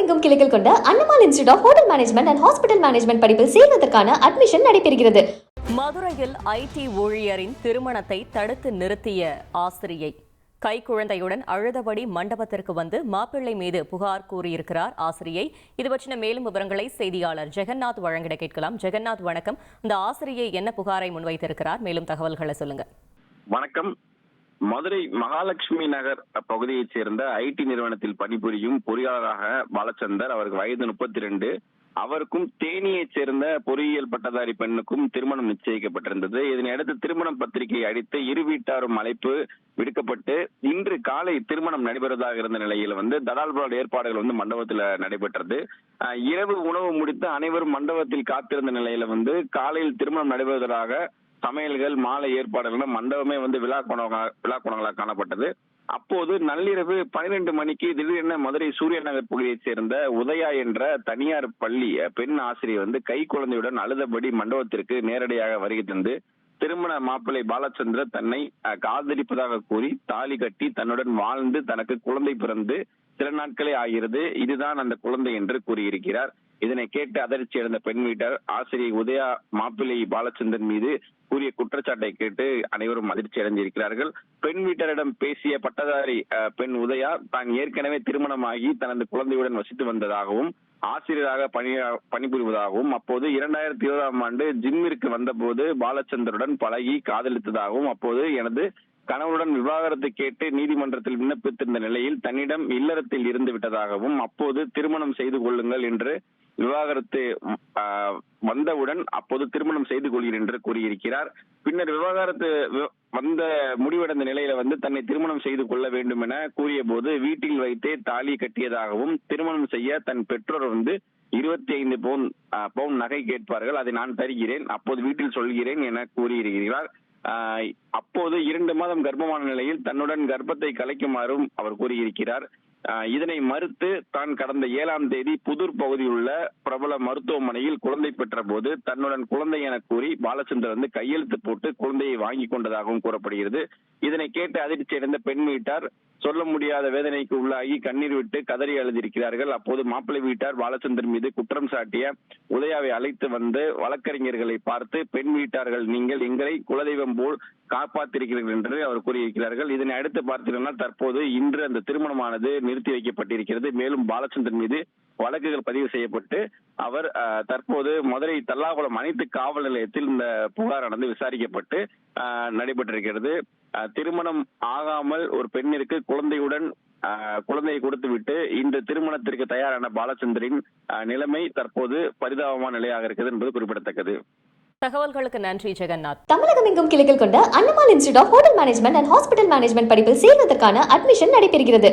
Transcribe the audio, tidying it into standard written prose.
தமிழகமெங்கும் கிளைகள் கொண்ட Annamal institute of hotel management and hospital management படிப்பில் சேர்வதற்கான அட்மிஷன் நடைபெறுகிறது. மதுரையில் ஐடி ஊழியரின் திருமணத்தை தடுத்து நிறுத்திய ஆசிரியை கைக்குழந்தையுடன் அழுதபடி மண்டபத்திற்கு வந்து மாப்பிள்ளை மீது புகார் கூறியிருக்கிறார் ஆசிரியை. இது பற்றின மேலும் விவரங்களை செய்தியாளர் ஜெகநாத் வழங்கிட கேட்கலாம். ஜெகநாத், வணக்கம். இந்த ஆசிரியை என்ன புகாரை முன்வைத்திருக்கிறார்? மேலும் தகவல்களை சொல்லுங்க. வணக்கம். மதுரை மகாலட்சுமி நகர் பகுதியைச் சேர்ந்த ஐடி நிறுவனத்தில் பணிபுரியும் பொறியாளராக பாலச்சந்தர். அவருக்கு வயது 32. அவருக்கும் தேனியைச் சேர்ந்த பொறியியல் பட்டதாரி பெண்ணுக்கும் திருமணம் நிச்சயிக்கப்பட்டிருந்தது. இதனையடுத்து திருமண பத்திரிகை அடித்து இரு வீட்டாரும் அழைப்பு விடுக்கப்பட்டு இன்று காலை திருமணம் நடைபெறுவதாக இருந்த நிலையில் தடால்புரால் ஏற்பாடுகள் மண்டபத்தில் நடைபெற்றது. இரவு உணவு முடித்து அனைவரும் மண்டபத்தில் காத்திருந்த நிலையில காலையில் திருமணம் நடைபெறுவதாக சமையல்கள் மாலை ஏற்பாடுகள் மண்டபமே விழா கோணங்களாக காணப்பட்டது. அப்போது நள்ளிரவு 12 மணிக்கு திடீரென மதுரை சூரிய நகர் பகுதியைச் சேர்ந்த உதயா என்ற தனியார் பள்ளி பெண் ஆசிரியர் கை குழந்தையுடன் அழுதபடி மண்டபத்திற்கு நேரடியாக வருகை தந்து திருமண மாப்பிள்ளை பாலச்சந்திரன் தன்னை காதலிப்பதாக கூறி தாலி கட்டி தன்னுடன் வாழ்ந்து தனக்கு குழந்தை பிறந்து சில நாட்களே ஆகிறது, இதுதான் அந்த குழந்தை என்று கூறியிருக்கிறார். இதனை கேட்டு அதிர்ச்சி அடைந்த பெண் வீட்டார் ஆசிரியை உதயா மாப்பிள்ளை பாலச்சந்திரன் மீது கூறிய குற்றச்சாட்டை கேட்டு அனைவரும் அதிர்ச்சி அடைந்திருக்கிறார்கள். பெண் வீட்டாரிடம் பேசிய பட்டதாரி பெண் உதயா தான் ஏற்கனவே திருமணமாகி தனது குழந்தையுடன் வசித்து வந்ததாகவும் ஆசிரியராக பணிபுரிவதாகவும் அப்போது 2020ஆம் ஆண்டு ஜிம்மிற்கு வந்தபோது பாலச்சந்தருடன் பழகி காதலித்ததாகவும் அப்போது எனது கணவருடன் விவாகரத்து கேட்டு நீதிமன்றத்தில் விண்ணப்பித்திருந்த நிலையில் தன்னிடம் இல்லறத்தில் இருந்து விட்டதாகவும் அப்போது திருமணம் செய்து கொள்ளுங்கள் என்று விவாகரத்து வந்தவுடன் அப்போது திருமணம் செய்து கொள்கிறேன் என்று கூறியிருக்கிறார். பின்னர் விவாகரத்து முடிவடைந்த நிலையில தன்னை திருமணம் செய்து கொள்ள வேண்டும் என கூறிய போது வீட்டில் வைத்தே தாலி கட்டியதாகவும் திருமணம் செய்ய தன் பெற்றோர் 25 பவுன் நகை கேட்பார்கள், அதை நான் தருகிறேன், அப்போது வீட்டில் சொல்கிறேன் என கூறியிருக்கிறார். அப்போது 2 மாதம் கர்ப்பமான நிலையில் தன்னுடன் கர்ப்பத்தை கலைக்குமாறும் அவர் கூறியிருக்கிறார். இதனை மறுத்து தான் கடந்த 7ஆம் தேதி புதூர் பகுதியில் உள்ள பிரபல மருத்துவமனையில் குழந்தை பெற்ற போது தன்னுடன் குழந்தை என கூறி பாலச்சந்தர் கையெழுத்து போட்டு குழந்தையை வாங்கி கொண்டதாகவும் கூறப்படுகிறது. இதனை கேட்டு அதிர்ச்சி அடைந்த பெண் வீட்டார் சொல்ல முடியாத வேதனைக்கு உள்ளாகி கண்ணீர் விட்டு கதறி அழுதிருக்கிறார்கள். அப்போது மாப்பிள்ளை வீட்டார் பாலச்சந்தர் மீது குற்றம் சாட்டிய உதயாவை அழைத்து வந்து வழக்கறிஞர்களை பார்த்து பெண் வீட்டார்கள் நீங்கள் எங்களை குலதெய்வம் போல் காப்பாற்றிருக்கிறீர்கள் என்று அவர் கூறியிருக்கிறார்கள். இதனை அடுத்து பார்த்தீங்கன்னா தற்போது இன்று அந்த திருமணமானது நிறுத்தி வைக்கப்பட்டிருக்கிறது. மேலும் பாலச்சந்தர் மீது வழக்குகள் பதிவு செய்யப்பட்டு அவர் தற்போது மதுரை தல்லாகுளம் அனைத்து காவல் நிலையத்தில் இந்த புகாரானது விசாரிக்கப்பட்டு நடைபெற்றிருக்கிறது. திருமணம் ஆகாமல் ஒரு பெண்ணிற்கு குழந்தையை கொடுத்துவிட்டு இந்த திருமணத்திற்கு தயாரான பாலச்சந்தரின் நிலைமை தற்போது பரிதாபமான நிலையாக இருக்கிறது என்பது குறிப்பிடத்தக்கது. தகவல்களுக்கு நன்றி ஜெகநாத். தமிழகமெங்கும் கிளைகள் கொண்ட Annamal institute of hotel management and hospital management படிப்பில் சேர்வதற்கான அட்மிஷன் நடைபெறுகிறது.